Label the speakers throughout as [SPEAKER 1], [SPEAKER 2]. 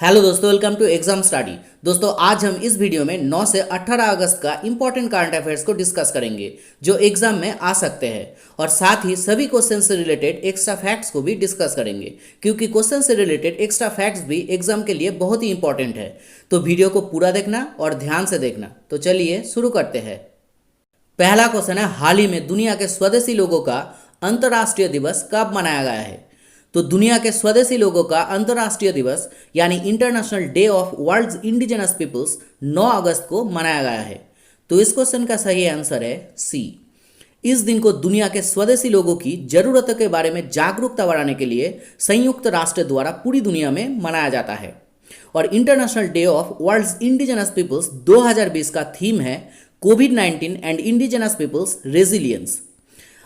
[SPEAKER 1] Hello दोस्तों, welcome to exam study. दोस्तों आज हम इस वीडियो में 9 से 18 अगस्त का इंपॉर्टेंट करंट अफेयर्स को डिस्कस करेंगे जो एग्जाम में आ सकते हैं, और साथ ही सभी क्वेश्चन से रिलेटेड एक्स्ट्रा फैक्ट्स को भी डिस्कस करेंगे, क्योंकि क्वेश्चन से रिलेटेड एक्स्ट्रा फैक्ट्स भी एग्जाम के लिए बहुत ही इंपॉर्टेंट है। तो वीडियो को पूरा देखना और ध्यान से देखना। तो चलिए शुरू करते हैं। पहला क्वेश्चन है, हाल ही में दुनिया के स्वदेशी लोगों का अंतर्राष्ट्रीय दिवस कब मनाया गया है? तो दुनिया के स्वदेशी लोगों का अंतर्राष्ट्रीय दिवस यानी international day of world's indigenous peoples 9 अगस्त को मनाया गया है। तो इस क्वेश्चन का सही आंसर है सी। इस दिन को दुनिया के स्वदेशी लोगों की जरूरतों के बारे में जागरूकता बढ़ाने के लिए संयुक्त राष्ट्र द्वारा पूरी दुनिया में मनाया जाता है। और international day of world's indigenous peoples 2020 का थीम है Covid and indigenous peoples resilience.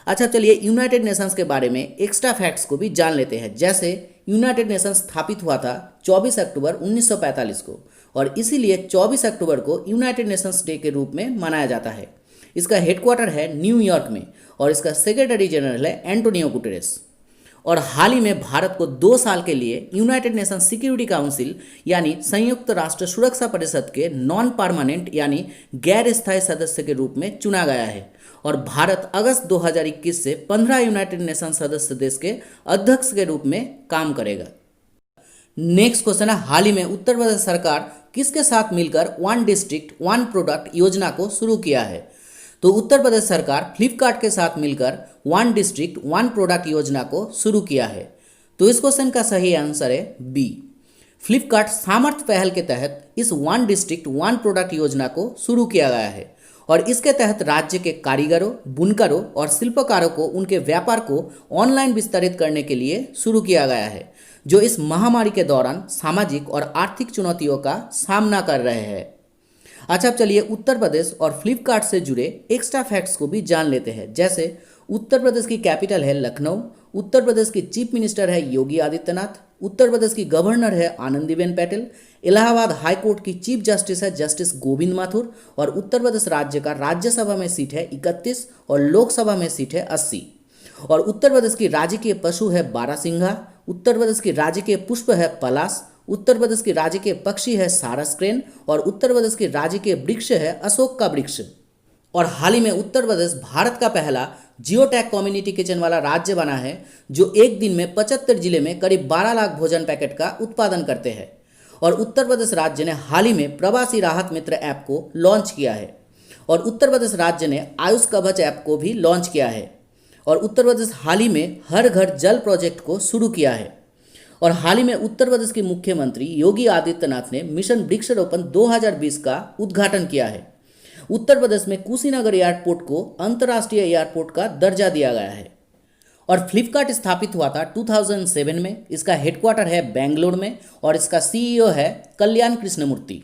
[SPEAKER 1] अच्छा चलिए यूनाइटेड नेशंस के बारे में एक्स्ट्रा फैक्ट्स को भी जान लेते हैं। जैसे यूनाइटेड नेशंस स्थापित हुआ था 24 अक्टूबर 1945 को, और इसीलिए 24 अक्टूबर को यूनाइटेड नेशंस डे के रूप में मनाया जाता है। इसका हेडक्वार्टर है न्यूयॉर्क में और इसका सेक्रेटरी जनरल है एंटोनियो गुटेरेस। और हाल ही में भारत को 2 साल के लिए यूनाइटेड नेशन सिक्योरिटी काउंसिल यानी संयुक्त राष्ट्र सुरक्षा परिषद के नॉन परमानेंट यानी गैर स्थायी सदस्य के रूप में चुना गया है। और भारत अगस्त 2021 से 15 यूनाइटेड नेशन सदस्य देश के अध्यक्ष के रूप में काम करेगा। नेक्स्ट क्वेश्चन है, हाल ही में उत्तर प्रदेश सरकार किसके साथ मिलकर वन डिस्ट्रिक्ट वन प्रोडक्ट योजना को शुरू किया है? तो उत्तर प्रदेश सरकार फ्लिपकार्ट के साथ मिलकर वन डिस्ट्रिक्ट वन प्रोडक्ट योजना को शुरू किया है। तो इस क्वेश्चन का सही आंसर है बी। फ्लिपकार्ट सामर्थ्य पहल के तहत इस वन डिस्ट्रिक्ट वन प्रोडक्ट योजना को शुरू किया गया है, और इसके तहत राज्य के कारीगरों, बुनकरों और शिल्पकारों को उनके व्यापार को ऑनलाइन विस्तारित करने के लिए शुरू किया गया है, जो इस महामारी के दौरान सामाजिक और आर्थिक चुनौतियों का सामना कर रहे हैं। अच्छा अब चलिए उत्तर प्रदेश और फ्लिपकार्ट से जुड़े एक्स्ट्रा फैक्ट्स को भी जान लेते हैं। जैसे उत्तर प्रदेश की कैपिटल है लखनऊ, उत्तर प्रदेश की चीफ मिनिस्टर है योगी आदित्यनाथ, उत्तर प्रदेश की गवर्नर है आनंदीबेन पटेल, इलाहाबाद हाई कोर्ट की चीफ जस्टिस है जस्टिस गोविंद माथुर, और उत्तर प्रदेश राज्य का राज्यसभा में सीट है 31 और लोकसभा में सीट है 80। और उत्तर प्रदेश की राजकीय पशु है बारहसिंघा, उत्तर प्रदेश की राजकीय पुष्प है पलाश, उत्तर प्रदेश की राजकीय पक्षी है सारस क्रेन, और उत्तर प्रदेश की राजकीय वृक्ष है अशोक का वृक्ष। और हाल ही में उत्तर प्रदेश भारत का पहला जियो टैग कम्युनिटी किचन वाला राज्य बना है, जो एक दिन में 75 जिले में करीब 12 लाख भोजन पैकेट का उत्पादन करते हैं। और उत्तर प्रदेश राज्य ने हाल ही में प्रवासी राहत मित्र ऐप को लॉन्च किया है, और उत्तर प्रदेश राज्य ने आयुष कवच ऐप को भी लॉन्च किया है। और उत्तर प्रदेश हाल ही में हर घर जल प्रोजेक्ट को शुरू किया है। और हाल ही में उत्तर प्रदेश के मुख्यमंत्री योगी आदित्यनाथ ने मिशन वृक्षारोपण 2020 का उद्घाटन किया है। उत्तर प्रदेश में कुशीनगर एयरपोर्ट को अंतर्राष्ट्रीय एयरपोर्ट का दर्जा दिया गया है। और फ्लिपकार्ट स्थापित हुआ था 2007 में। इसका हेडक्वार्टर है बेंगलोर में और इसका सीईओ है कल्याण कृष्णमूर्ति।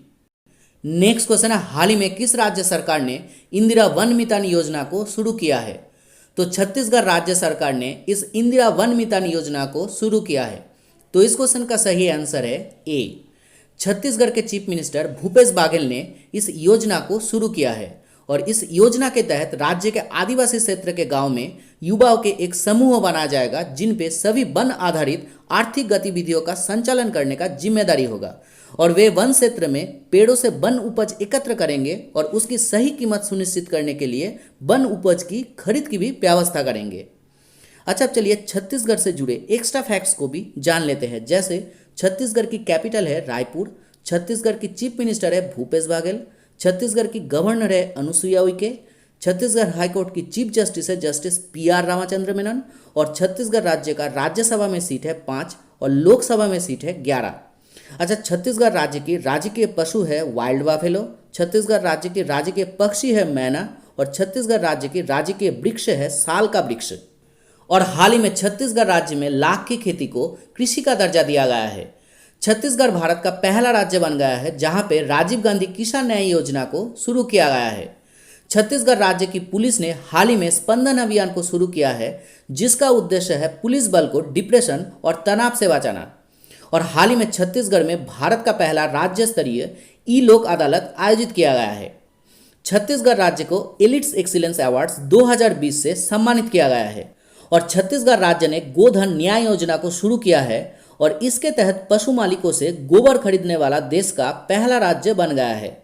[SPEAKER 1] नेक्स्ट क्वेश्चन है, हाल ही में किस राज्य सरकार ने इंदिरा वन मितान योजना को शुरू किया है? तो छत्तीसगढ़ राज्य सरकार ने इस इंदिरा वन मितान योजना को शुरू किया है। तो इस क्वेश्चन का सही आंसर है ए। छत्तीसगढ़ के चीफ मिनिस्टर भूपेश बाघेल ने इस योजना को शुरू किया है, और इस योजना के तहत राज्य के आदिवासी क्षेत्र के गांव में युवाओं के एक समूह बनाया जाएगा, जिन पे सभी वन आधारित आर्थिक गतिविधियों का संचालन करने का जिम्मेदारी होगा। और वे वन क्षेत्र में पेड़ों से वन उपज एकत्र करेंगे और उसकी सही कीमत सुनिश्चित करने के लिए वन उपज की खरीद की भी व्यवस्था करेंगे। अच्छा अब चलिए छत्तीसगढ़ से जुड़े एक्स्ट्रा फैक्ट्स को भी जान लेते हैं। जैसे छत्तीसगढ़ की कैपिटल है रायपुर, छत्तीसगढ़ की चीफ मिनिस्टर है भूपेश बाघेल, छत्तीसगढ़ की गवर्नर है अनुसुईया उइके, छत्तीसगढ़ हाईकोर्ट की चीफ जस्टिस है जस्टिस पीआर रामाचंद्र मेनन, और छत्तीसगढ़ राज्य का राज्यसभा में सीट है 5 और लोकसभा में सीट है 11। अच्छा छत्तीसगढ़ राज्य की राजकीय पशु है वाइल्ड बाफेलो, छत्तीसगढ़ राज्य की राजकीय पक्षी है मैना, और छत्तीसगढ़ राज्य की राजकीय वृक्ष है साल का वृक्ष। और हाल ही में छत्तीसगढ़ राज्य में लाख की खेती को कृषि का दर्जा दिया गया है। छत्तीसगढ़ भारत का पहला राज्य बन गया है जहां पे राजीव गांधी किसान न्याय योजना को शुरू किया गया है। छत्तीसगढ़ राज्य की पुलिस ने हाल ही में स्पंदन अभियान को शुरू किया है, जिसका उद्देश्य है पुलिस बल को डिप्रेशन और तनाव से बचाना। और हाल ही में छत्तीसगढ़ में भारत का पहला राज्य स्तरीय ई लोक अदालत आयोजित किया गया है। छत्तीसगढ़ राज्य को एलिट्स एक्सीलेंस अवार्ड्स 2020 से सम्मानित किया गया है। और छत्तीसगढ़ राज्य ने गोधन न्याय योजना को शुरू किया है, और इसके तहत पशु मालिकों से गोबर खरीदने वाला देश का पहला राज्य बन गया है।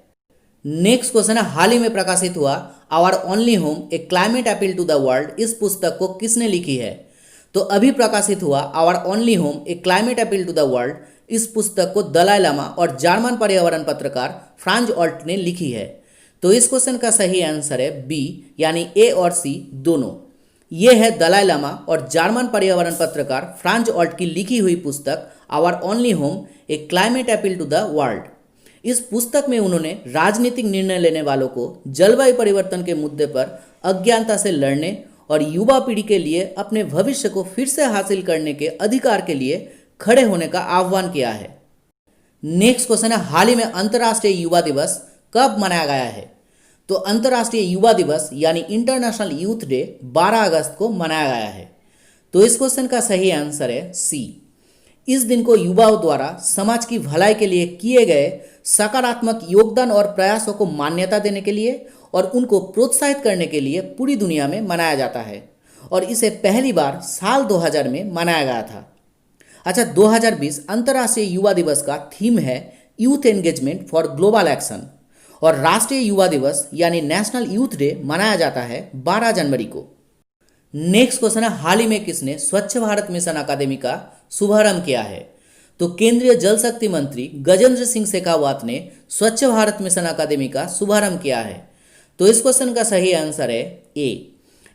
[SPEAKER 1] नेक्स्ट क्वेश्चन है, हाल ही में प्रकाशित हुआ our only home a climate appeal to the world, इस पुस्तक को किसने लिखी है? तो अभी प्रकाशित हुआ our only home a climate appeal to the world, इस पुस्तक को दलाई लामा और जर्मन पर्यावरण पत्रकार फ्रांज ऑल्ट ने लिखी है। तो इस क्वेश्चन का सही आंसर है बी, यानी ए और सी दोनों। ये है दलाई लामा और जर्मन पर्यावरण पत्रकार फ्रांज ऑल्ट की लिखी हुई पुस्तक our only home a climate appeal to the world. इस पुस्तक में उन्होंने राजनीतिक निर्णय लेने वालों को जलवायु परिवर्तन के मुद्दे पर अज्ञानता से लड़ने और युवा पीढ़ी के लिए अपने भविष्य को फिर से हासिल करने के अधिकार के लिए खड़े होने का आह्वान किया है। नेक्स्ट क्वेश्चन है, हाल ही में अंतर्राष्ट्रीय युवा दिवस कब मनाया गया है? तो अंतर्राष्ट्रीय युवा दिवस यानी इंटरनेशनल यूथ डे 12 अगस्त को मनाया गया है। तो इस क्वेश्चन का सही आंसर है सी। इस दिन को युवाओं द्वारा समाज की भलाई के लिए किए गए सकारात्मक योगदान और प्रयासों को मान्यता देने के लिए और उनको प्रोत्साहित करने के लिए पूरी दुनिया में मनाया जाता है और इसे पहली बार साल 2000 में मनाया गया था। अच्छा, 2020 अंतर्राष्ट्रीय युवा दिवस का थीम है youth engagement for global action और राष्ट्रीय युवा दिवस यानी नेशनल यूथ डे मनाया जाता है 12 जनवरी को। नेक्स्ट क्वेश्चन है, हाल ही में किसने स्वच्छ भारत मिशन अकादमी का शुभारंभ किया है? तो केंद्रीय जल शक्ति मंत्री गजेंद्र सिंह शेखावत ने स्वच्छ भारत मिशन अकादमी का शुभारंभ किया है। तो इस क्वेश्चन का सही आंसर है ए।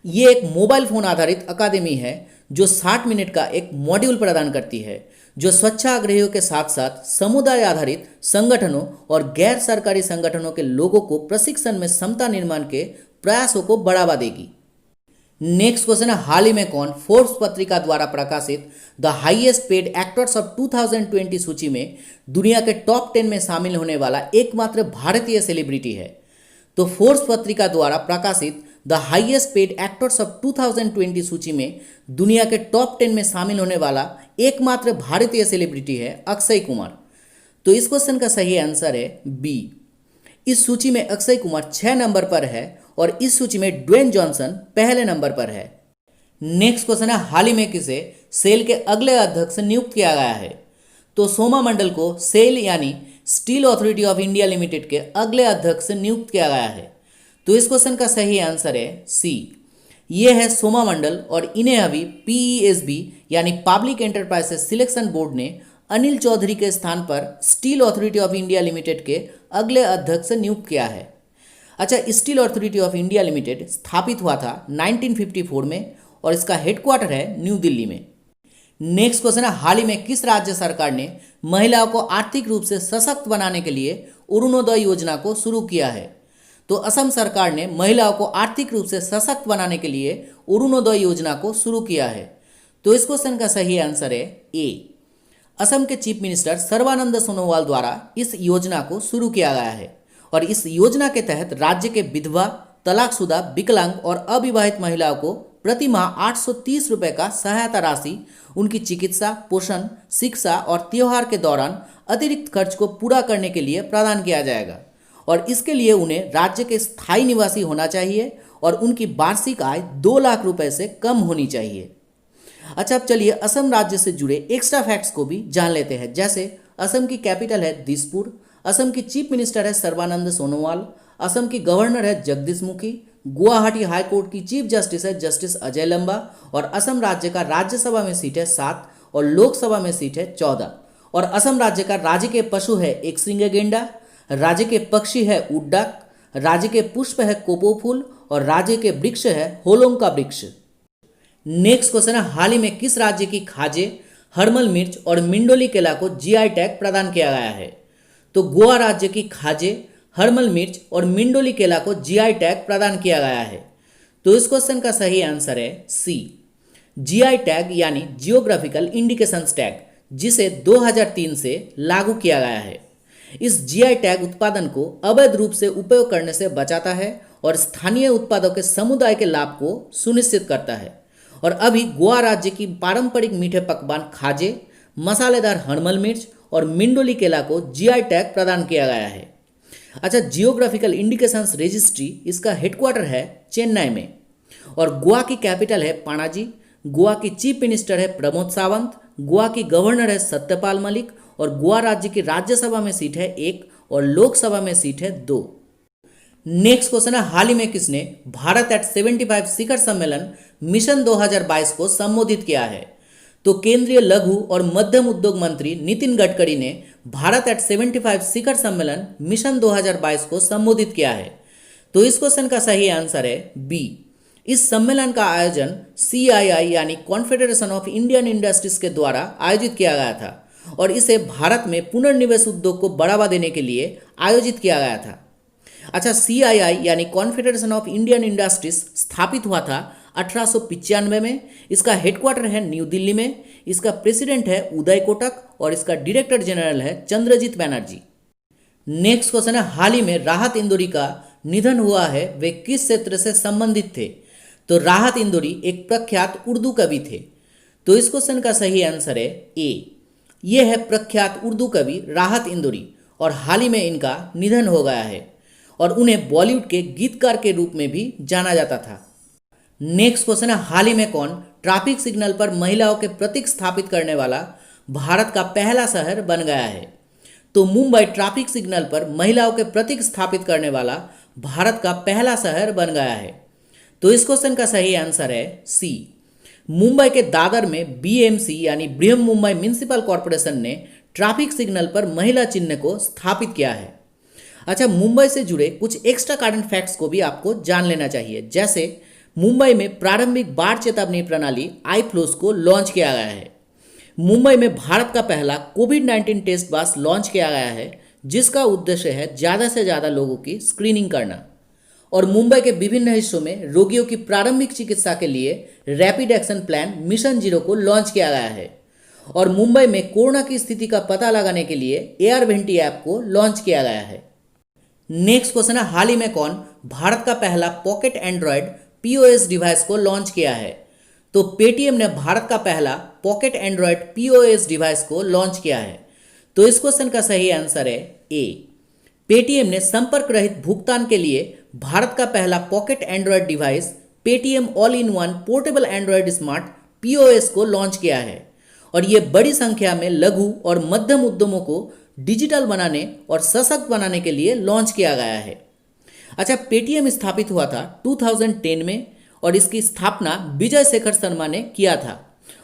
[SPEAKER 1] ये एक मोबाइल फोन आधारित अकादमी है जो 60 मिनट का एक मॉड्यूल प्रदान करती है जो स्वच्छाग्रहियों के साथ साथ समुदाय आधारित संगठनों और गैर सरकारी संगठनों के लोगों को प्रशिक्षण में क्षमता निर्माण के प्रयासों को बढ़ावा देगी। नेक्स्ट क्वेश्चन है, हाल ही में कौन फोर्ब्स पत्रिका द्वारा प्रकाशित the highest paid actors of 2020 सूची में दुनिया के टॉप 10 में शामिल होने वाला एकमात्र भारतीय सेलिब्रिटी है? तो फोर्ब्स पत्रिका द्वारा प्रकाशित the highest paid actors of 2020 सूची में दुनिया के टॉप 10 में शामिल होने वाला एकमात्र भारतीय सेलिब्रिटी है अक्षय कुमार। तो इस क्वेश्चन का सही आंसर है बी। इस सूची में अक्षय कुमार 6 नंबर पर है और इस सूची में ड्वेन जॉनसन पहले नंबर पर है। नेक्स्ट क्वेश्चन है, हाल ही में किसे सेल के अगले अध्यक्ष नियुक्त किया गया है? तो सोमा मंडल को सेल यानी steel authority of India limited के अगले अध्यक्ष नियुक्त किया गया है। तो इस क्वेश्चन का सही आंसर है सी। ये है सोमा मंडल और इन्हें अभी PESB यानी पब्लिक एंटरप्राइजेस सिलेक्शन बोर्ड ने अनिल चौधरी के स्थान पर steel authority of India limited के अगले अध्यक्ष नियुक्त किया है। अच्छा, steel authority of India limited स्थापित हुआ था 1954 में और इसका हेडक्वार्टर है न्यू दिल्ली में। नेक्स्ट क्वेश्चन है, हाल ही में किस राज्य सरकार ने महिलाओं को आर्थिक रूप से सशक्त बनाने के लिए अरुणोदय योजना को शुरू किया है? तो असम सरकार ने महिलाओं को आर्थिक रूप से सशक्त बनाने के लिए अरुणोदय योजना को शुरू किया है। तो इस क्वेश्चन का सही आंसर है ए। असम के चीफ मिनिस्टर सर्बानंद सोनोवाल द्वारा इस योजना को शुरू किया गया है और इस योजना के तहत राज्य के विधवा, तलाकशुदा, विकलांग और अविवाहित महिलाओं को प्रति माह 830 रुपये का सहायता राशि उनकी चिकित्सा, पोषण, शिक्षा और त्योहार के दौरान अतिरिक्त खर्च को पूरा करने के लिए प्रदान किया जाएगा और इसके लिए उन्हें राज्य के स्थायी निवासी होना चाहिए और उनकी वार्षिक आय 2 लाख रुपए से कम होनी चाहिए। अच्छा, अब चलिए असम राज्य से जुड़े एक्स्ट्रा फैक्ट्स को भी जान लेते हैं। जैसे असम की कैपिटल है दिसपुर, असम की चीफ मिनिस्टर है सर्बानंद सोनोवाल, असम की गवर्नर है जगदीश मुखी, गुवाहाटी हाई कोर्ट की चीफ जस्टिस है जस्टिस अजय लंबा और असम राज्य का राज्यसभा में सीट है 7 और लोकसभा में सीट है 14 और असम राज्य का राजकीय पशु है एक श्रृंग गेंडा, राज्य के पक्षी है उड्डक, राज्य के पुष्प है कोपो फूल और राज्य के वृक्ष है होलोंग का वृक्ष। नेक्स्ट क्वेश्चन है, हाल ही में किस राज्य की खाजे, हरमल मिर्च और मिंडोली केला को GI टैग प्रदान किया गया है? तो गोवा राज्य की खाजे, हरमल मिर्च और मिंडोली केला को GI टैग प्रदान किया गया है। तो इस क्वेश्चन का सही आंसर है सी। GI टैग यानी जियोग्राफिकल इंडिकेशंस टैग, जिसे 2003 से लागू किया गया है। इस GI टैग उत्पादन को अवैध रूप से उपयोग करने से बचाता है और स्थानीय उत्पादों के समुदाय के लाभ को सुनिश्चित करता है। और अभी गोवा राज्य की पारंपरिक मीठे पकवान खाजे, मसालेदार हरमल मिर्च और मिंडोली केला को GI टैग प्रदान किया गया है। अच्छा, जियोग्राफिकल इंडिकेशंस रजिस्ट्री इसका हेडक्वार्टर है चेन्नई में और गोवा की कैपिटल है पणाजी। गोवा की चीफ मिनिस्टर है प्रमोद सावंत, गोवा की गवर्नर है सत्यपाल मलिक और गोवा राज्य की राज्यसभा में सीट है 1 और लोकसभा में सीट है 2। नेक्स्ट क्वेश्चन है, हाल ही में किसने भारत एट 75 शिखर सम्मेलन मिशन 2022 को संबोधित किया है? तो केंद्रीय लघु और मध्यम उद्योग मंत्री नितिन गडकरी ने भारत एट 75 शिखर सम्मेलन मिशन 2022 को संबोधित किया है। तो इस क्वेश्चन का सही आंसर है बी। इस सम्मेलन का आयोजन CII यानी कॉन्फेडरेशन ऑफ इंडियन इंडस्ट्रीज के द्वारा आयोजित किया गया था और इसे भारत में पुनर्निवेश उद्योग को बढ़ावा देने के लिए आयोजित किया गया था। अच्छा, CII यानी कॉन्फेडरेशन ऑफ इंडियन इंडस्ट्रीज स्थापित हुआ था 1895 में। इसका हेडक्वार्टर है न्यू दिल्ली में। इसका प्रेसिडेंट है उदय कोटक और इसका डायरेक्टर जनरल है चंद्रजीत बैनर्जी। नेक्स्ट क्वेश्चन है, हाल ही में राहत इंदौरी का निधन हुआ है, वे किस क्षेत्र से संबंधित थे? तो राहत इंदौरी एक प्रख्यात उर्दू कवि थे। तो इस क्वेश्चन का सही आंसर है ए। यह है प्रख्यात उर्दू कवि राहत इंदौरी और हाल ही में इनका निधन हो गया है और उन्हें बॉलीवुड के गीतकार के रूप में भी जाना जाता था। नेक्स्ट क्वेश्चन है, हाल ही में कौन ट्रैफिक सिग्नल पर महिलाओं के प्रतीक स्थापित करने वाला भारत का पहला शहर बन गया है? तो मुंबई ट्रैफिक सिग्नल पर महिलाओं के प्रतीक स्थापित करने वाला भारत का पहला शहर बन गया है। तो इस क्वेश्चन का सही आंसर है सी। मुंबई के दादर में BMC यानी बृहन मुंबई म्युनिसिपल कॉरपोरेशन ने ट्रैफिक सिग्नल पर महिला चिन्ह को स्थापित किया है। अच्छा, मुंबई से जुड़े कुछ एक्स्ट्रा करंट फैक्ट्स को भी आपको जान लेना चाहिए। जैसे मुंबई में प्रारंभिक बाढ़ चेतावनी प्रणाली iFlows को लॉन्च किया गया है। मुंबई में भारत का पहला कोविड-19 टेस्ट बस लॉन्च किया गया है जिसका उद्देश्य है ज़्यादा से ज़्यादा लोगों की स्क्रीनिंग करना। और मुंबई के विभिन्न हिस्सों में रोगियों की प्रारंभिक चिकित्सा के लिए रैपिड एक्शन प्लान मिशन 0 को लॉन्च किया गया है। और मुंबई में कोरोना की स्थिति का पता लगाने के लिए एयरवेंटी ऐप को लॉन्च किया गया है। नेक्स्ट क्वेश्चन है, हाल ही में कौन भारत का पहला पॉकेट एंड्रॉयड POS डिवाइस को लॉन्च किया है? तो पेटीएम ने भारत का पहला पॉकेट एंड्रॉयड POS डिवाइस को लॉन्च किया है। तो इस क्वेश्चन का सही आंसर है ए। पेटीएम ने संपर्क रहित भुगतान के लिए भारत का पहला pocket Android device Paytm all in one portable Android smart POS को लॉन्च किया है और ये बड़ी संख्या में लघु और मध्यम उद्यमों को डिजिटल बनाने और सशक्त बनाने के लिए लॉन्च किया गया है। अच्छा, पेटीएम स्थापित हुआ था 2010 में और इसकी स्थापना विजय शेखर शर्मा ने किया था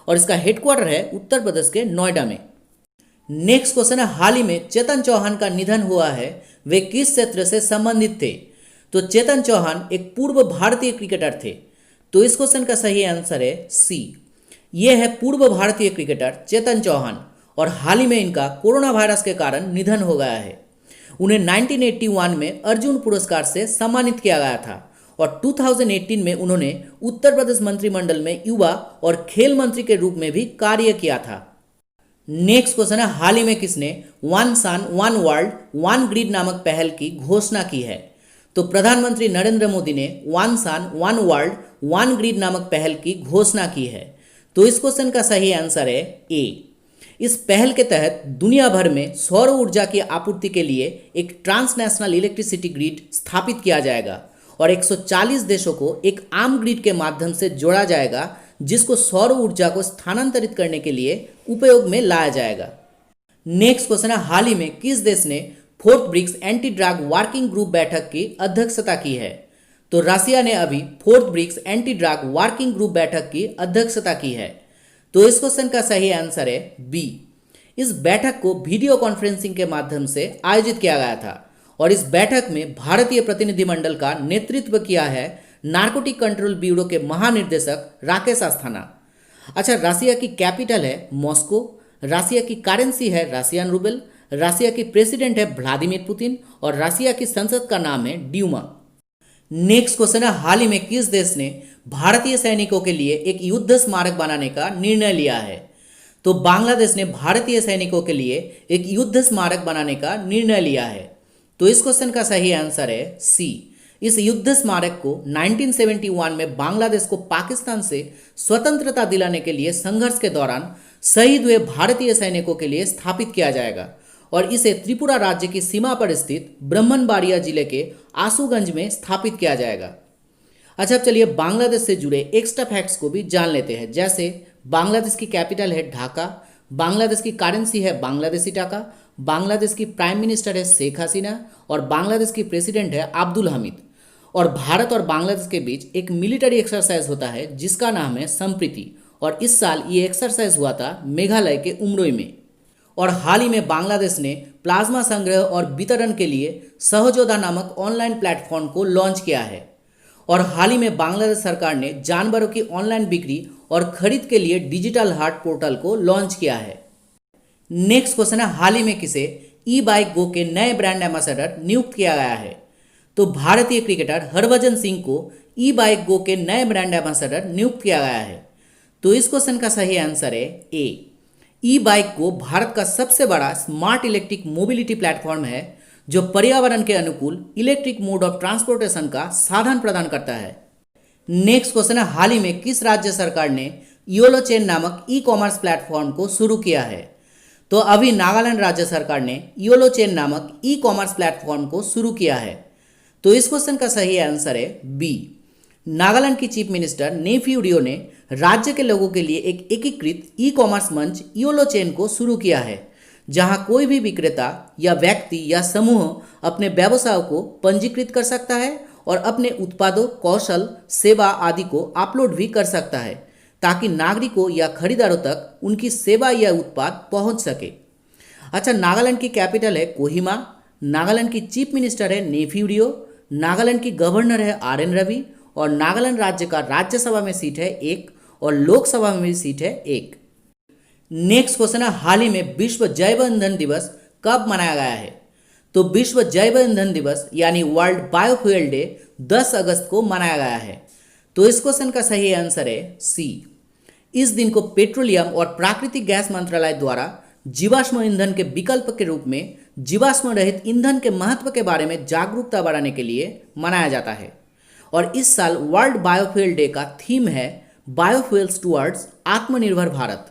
[SPEAKER 1] और इसका हेडक्वार्टर है उत्तर प्रदेश के नोएडा में। नेक्स्ट क्वेश्चन है, हाल ही में चेतन चौहान का निधन हुआ है, वे किस क्षेत्र से संबंधित थे? तो चेतन चौहान एक पूर्व भारतीय क्रिकेटर थे। तो इस क्वेश्चन का सही आंसर है सी। यह है पूर्व भारतीय क्रिकेटर चेतन चौहान और हाल ही में इनका कोरोना वायरस के कारण निधन हो गया है। उन्हें 1981 में अर्जुन पुरस्कार से सम्मानित किया गया था और 2018 में उन्होंने उत्तर प्रदेश मंत्रिमंडल में युवा और खेल मंत्री के रूप में भी कार्य किया था। नेक्स्ट क्वेश्चन है, हाल ही में किसने one sun one world one grid नामक पहल की घोषणा की है? तो प्रधानमंत्री नरेंद्र मोदी ने one sun one world one grid नामक पहल की घोषणा की है। तो इस क्वेश्चन का सही आंसर है ए। इस पहल के तहत दुनिया भर में सौर ऊर्जा की आपूर्ति के लिए एक ट्रांसनेशनल इलेक्ट्रिसिटी ग्रिड स्थापित किया जाएगा और 140 देशों को एक आम ग्रिड के माध्यम से जोड़ा जाएगा जिसको सौर ऊर्जा को स्थानांतरित करने के लिए उपयोग में लाया जाएगा। नेक्स्ट क्वेश्चन है, हाल ही में किस देश ने 4th BRICS anti drug working group बैठक की अध्यक्षता की है? तो रसिया ने अभी 4th BRICS anti drug working group बैठक की अध्यक्षता की है। तो इस क्वेश्चन का सही आंसर है बी। इस बैठक को वीडियो कॉन्फ्रेंसिंग के माध्यम से आयोजित किया गया था और इस बैठक में भारतीय प्रतिनिधिमंडल का नेतृत्व किया है नारकोटिक कंट्रोल ब्यूरो के महानिर्देशक राकेश अस्थाना। अच्छा, रसिया की कैपिटल है मॉस्को, रसिया की करेंसी है रसियन रूबल, रसिया की प्रेसिडेंट है व्लादिमीर पुतिन और रसिया की संसद का नाम है ड्यूमा। नेक्स्ट क्वेश्चन है, हाल ही में किस देश ने भारतीय सैनिकों के लिए एक युद्ध स्मारक बनाने का निर्णय लिया है? तो बांग्लादेश ने भारतीय सैनिकों के लिए एक युद्ध स्मारक बनाने का निर्णय लिया है। तो इस क्वेश्चन का सही आंसर है सी। इस युद्ध स्मारक को 1971 में बांग्लादेश को पाकिस्तान से स्वतंत्रता दिलाने के लिए संघर्ष के दौरान शहीद हुए भारतीय सैनिकों के लिए स्थापित किया जाएगा और इसे त्रिपुरा राज्य की सीमा पर स्थित ब्राह्मणबाड़िया जिले के आशुगंज में स्थापित किया जाएगा। अच्छा, अब चलिए बांग्लादेश से जुड़े एक्स्ट्रा फैक्ट्स को भी जान लेते हैं। जैसे बांग्लादेश की कैपिटल है ढाका, बांग्लादेश की करेंसी है बांग्लादेशी टाका, बांग्लादेश की प्राइम मिनिस्टर है शेख हसीना और बांग्लादेश की प्रेसिडेंट है अब्दुल हमीद। और भारत और बांग्लादेश के बीच एक मिलिट्री एक्सरसाइज होता है जिसका नाम है संप्रीति, और इस साल ये एक्सरसाइज हुआ था मेघालय के उमरोई में। और हाल ही में बांग्लादेश ने प्लाज्मा संग्रह और वितरण के लिए सहजोदा नामक ऑनलाइन प्लेटफॉर्म को लॉन्च किया है। और हाल ही में बांग्लादेश सरकार ने जानवरों की ऑनलाइन बिक्री और खरीद के लिए डिजिटल हार्ट पोर्टल को लॉन्च किया है। नेक्स्ट क्वेश्चन है, हाल ही में किसे ई बाइक गो के नए ब्रांड एम्बेसडर नियुक्त किया गया है? तो भारतीय क्रिकेटर हरभजन सिंह को ई बाइक गो के नए ब्रांड एम्बेसडर नियुक्त किया गया है। तो इस क्वेश्चन का सही आंसर है ए। ई बाइक गो भारत का सबसे बड़ा स्मार्ट इलेक्ट्रिक मोबिलिटी प्लेटफॉर्म है जो पर्यावरण के अनुकूल इलेक्ट्रिक मोड ऑफ ट्रांसपोर्टेशन का साधन प्रदान करता है। नेक्स्ट क्वेश्चन है, हाल ही में किस राज्य सरकार ने योलो चेन नामक ई कॉमर्स प्लेटफॉर्म को शुरू किया है? तो अभी नागालैंड राज्य सरकार ने योलो चेन नामक ई कॉमर्स प्लेटफॉर्म को शुरू किया है। तो इस क्वेश्चन का सही आंसर है बी। नागालैंड की चीफ मिनिस्टर नेफ्यू रियो ने राज्य के लोगों के लिए एक एकीकृत ई कॉमर्स मंच योलो चेन को शुरू किया है, जहां कोई भी विक्रेता या व्यक्ति या समूह अपने व्यवसाय को पंजीकृत कर सकता है और अपने उत्पादों, कौशल, सेवा आदि को अपलोड भी कर सकता है ताकि नागरिकों या खरीदारों तक उनकी सेवा या उत्पाद पहुंच सके। अच्छा, नागालैंड की कैपिटल है कोहिमा, नागालैंड की चीफ मिनिस्टर है नेफ्यू रियो, नागालैंड की गवर्नर है RN रवि और नागालैंड राज्य का राज्यसभा में सीट है 1 और लोकसभा में भी सीट है 1। नेक्स्ट क्वेश्चन है, हाल ही में विश्व जैव ईंधन दिवस कब मनाया गया है? तो विश्व जैव ईंधन दिवस यानी वर्ल्ड बायोफ्यूल डे 10 अगस्त को मनाया गया है। तो इस क्वेश्चन का सही आंसर है सी। इस दिन को पेट्रोलियम और प्राकृतिक गैस मंत्रालय द्वारा जीवाश्म ईंधन के विकल्प के रूप में जीवाश्म रहित ईंधन के महत्व के बारे में जागरूकता बढ़ाने के लिए मनाया जाता है। और इस साल वर्ल्ड बायोफ्यूल डे का थीम है बायोफ्यूल्स टुवर्ड्स आत्मनिर्भर भारत।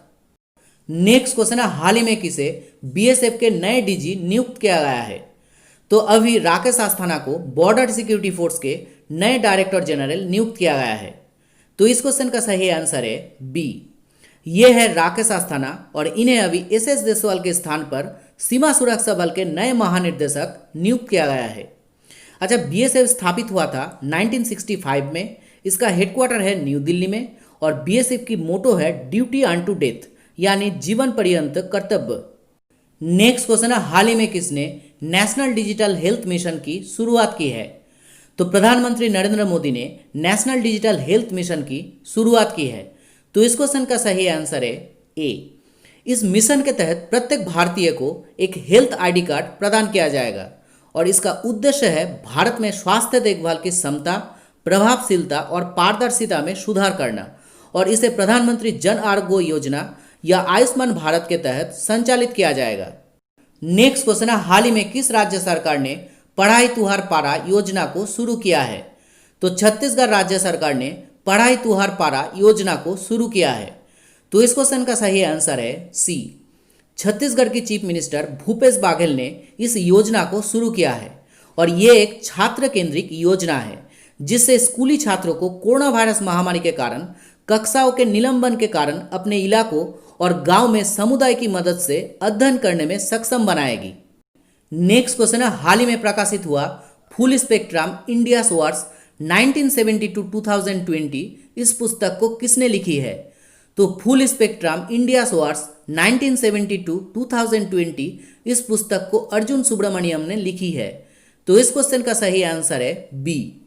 [SPEAKER 1] नेक्स्ट क्वेश्चन है, हाल ही में किसे BSF के नए DG नियुक्त किया गया है? तो अभी राकेश अस्थाना को बॉर्डर सिक्योरिटी फोर्स के नए डायरेक्टर जनरल नियुक्त किया गया है। तो इस क्वेश्चन का सही आंसर है बी। ये है राकेश अस्थाना और इन्हें अभी SS देशवाल के स्थान पर सीमा सुरक्षा बल के नए महानिर्देशक नियुक्त किया गया है। अच्छा, BSF स्थापित हुआ था 1965 में, इसका हेडक्वार्टर है न्यू दिल्ली में और BSF की मोटो है ड्यूटी अनटू डेथ यानी जीवन पर्यंत कर्तव्य। नेक्स्ट क्वेश्चन है, हाल ही में किसने नेशनल डिजिटल हेल्थ मिशन की शुरुआत की है? तो प्रधानमंत्री नरेंद्र मोदी ने नेशनल डिजिटल हेल्थ मिशन की शुरुआत की है। तो इस क्वेश्चन का सही आंसर है ए। इस मिशन के तहत प्रत्येक भारतीय को एक हेल्थ ID कार्ड प्रदान किया जाएगा और इसका उद्देश्य है भारत में स्वास्थ्य देखभाल की क्षमता, प्रभावशीलता और पारदर्शिता में सुधार करना और इसे प्रधानमंत्री जन आरोग्य योजना या आयुष्मान भारत के तहत संचालित किया जाएगा। नेक्स्ट क्वेश्चन है, हाल ही में किस राज्य सरकार ने पढ़ाई तुहार पारा योजना को शुरू किया है? तो छत्तीसगढ़ राज्य सरकार ने पढ़ाई तुहार पारा योजना को शुरू किया है। तो इस क्वेश्चन का सही आंसर है सी। छत्तीसगढ़ की चीफ मिनिस्टर भूपेश बाघेल ने इस योजना को शुरू किया है और ये एक छात्र केंद्रित योजना है जिससे स्कूली छात्रों को कोरोना वायरस महामारी के कारण कक्षाओं के निलंबन के कारण अपने इलाकों और गांव में समुदाय की मदद से अध्ययन करने में सक्षम बनाएगी। नेक्स्ट क्वेश्चन है, हाल ही में प्रकाशित हुआ फुल स्पेक्ट्रम इंडिया वार्स 1970-2020 इस पुस्तक को किसने लिखी है? तो फुल स्पेक्ट्रम इंडिया वार्स 1972-2020 इस पुस्तक को अर्जुन सुब्रमण्यम ने लिखी है। तो इस क्वेश्चन का सही आंसर है बी।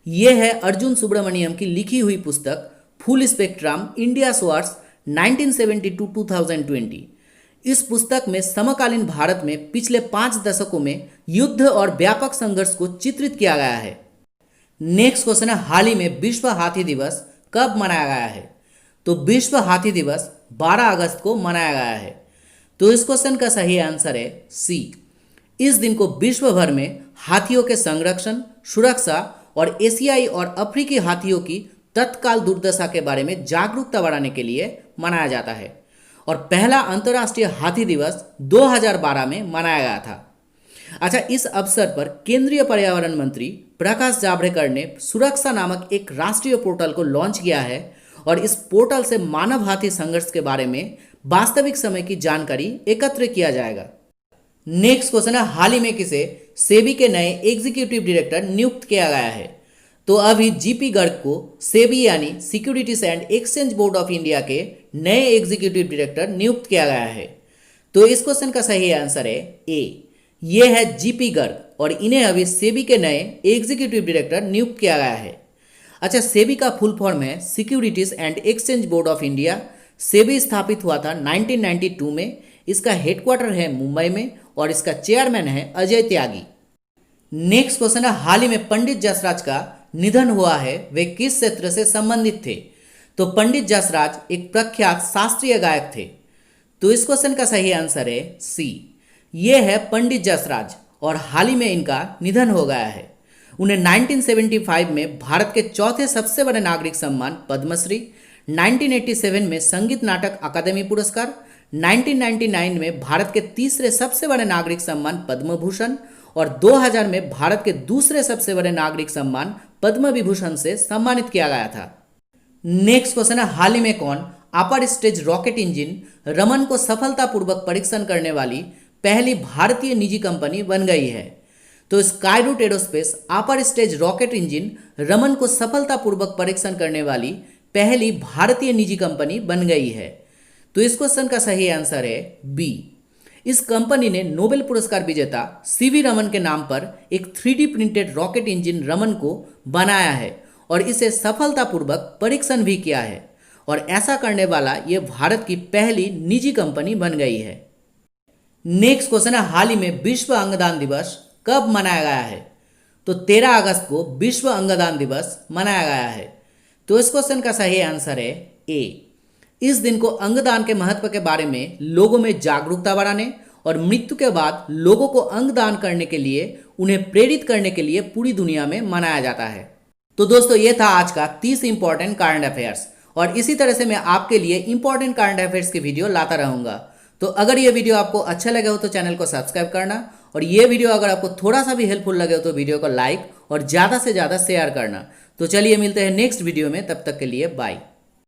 [SPEAKER 1] ये है अर्जुन सुब्रमण्यम की लिखी हुई पुस्तक फुल स्पेक्ट्रम इंडिया वार्स 1972-2020। इस पुस्तक में समकालीन भारत में पिछले 5 दशकों में युद्ध और व्यापक संघर्ष को चित्रित किया गया है। नेक्स्ट क्वेश्चन है, हाल ही में विश्व हाथी दिवस कब मनाया गया है? तो विश्व हाथी दिवस 12 अगस्त को मनाया गया है। तो इस क्वेश्चन का सही आंसर है सी। इस दिन को विश्व भर में हाथियों के संरक्षण, सुरक्षा और एशियाई और अफ्रीकी हाथियों की तत्काल दुर्दशा के बारे में जागरूकता बढ़ाने के लिए मनाया जाता है और पहला अंतर्राष्ट्रीय हाथी दिवस 2012 में मनाया गया था। अच्छा, इस अवसर पर केंद्रीय पर्यावरण मंत्री प्रकाश जावड़ेकर ने सुरक्षा नामक एक राष्ट्रीय पोर्टल को लॉन्च किया है और इस पोर्टल से मानव हाथी संघर्ष के बारे में वास्तविक समय की जानकारी एकत्र किया जाएगा। नेक्स्ट क्वेश्चन है, हाल ही में किसे सेबी के नए एग्जीक्यूटिव डायरेक्टर नियुक्त किया गया है? तो अभी जीपी गर्ग को सेबी यानी securities and exchange board of India के नए एग्जीक्यूटिव डायरेक्टर नियुक्त किया गया है। तो इस क्वेश्चन का सही आंसर है ए, ये है जीपी गर्ग और इन्हें अभी सेबी के नए एग्जीक्यूटिव डायरेक्टर नियुक्त किया गया है। अच्छा, सेबी का फुल फॉर्म है securities and exchange board of India. SEBI स्थापित हुआ था 1992 में। इसका हेडक्वार्टर है मुंबई में और इसका चेयरमैन है अजय त्यागी। नेक्स्ट क्वेश्चन है, हाल ही में पंडित जसराज का निधन हुआ है, वे किस क्षेत्र से संबंधित थे? तो पंडित जसराज एक प्रख्यात शास्त्रीय गायक थे। तो इस क्वेश्चन का सही आंसर है सी, ये है पंडित जसराज और हाल ही में इनका निधन हो गया है। उन्हें 1975 में भारत के चौथे सबसे बड़े नागरिक सम्मान पद्मश्री, 1987 में संगीत नाटक अकादमी पुरस्कार, 1999 में भारत के तीसरे सबसे बड़े नागरिक सम्मान पद्म भूषण और 2000 में भारत के दूसरे सबसे बड़े नागरिक सम्मान पद्म विभूषण से सम्मानित किया गया था। नेक्स्ट क्वेश्चन है, हाल ही में कौन upper stage rocket engine Raman को सफलतापूर्वक परीक्षण करने वाली पहली भारतीय निजी कंपनी बन गई है? तो Skyroot aerospace upper stage rocket engine Raman को सफलतापूर्वक परीक्षण करने वाली पहली भारतीय निजी कंपनी बन गई है। तो इस क्वेश्चन का सही आंसर है बी। इस कंपनी ने नोबेल पुरस्कार विजेता सीवी रमन के नाम पर एक 3D printed rocket engine Raman को बनाया है और इसे सफलतापूर्वक परीक्षण भी किया है और ऐसा करने वाला यह भारत की पहली निजी कंपनी बन गई है। नेक्स्ट क्वेश्चन है, हाल ही में विश्व अंगदान दिवस कब मनाया गया है? तो 13 अगस्त को विश्व अंगदान दिवस मनाया गया है। तो इस क्वेश्चन का सही आंसर है ए। इस दिन को अंगदान के महत्व के बारे में लोगों में जागरूकता बढ़ाने और मृत्यु के बाद लोगों को अंगदान करने के लिए उन्हें प्रेरित करने के लिए पूरी दुनिया में मनाया जाता है। तो दोस्तों, ये था आज का 30 इंपॉर्टेंट करंट अफेयर्स और इसी तरह से मैं आपके लिए इंपॉर्टेंट करंट अफेयर्स की वीडियो लाता रहूंगा। तो अगर ये वीडियो आपको अच्छा लगे हो तो चैनल को सब्सक्राइब करना और ये वीडियो अगर आपको थोड़ा सा भी हेल्पफुल लगे हो तो वीडियो को लाइक और ज़्यादा से ज़्यादा शेयर करना। तो चलिए मिलते हैं नेक्स्ट वीडियो में, तब तक के लिए बाय।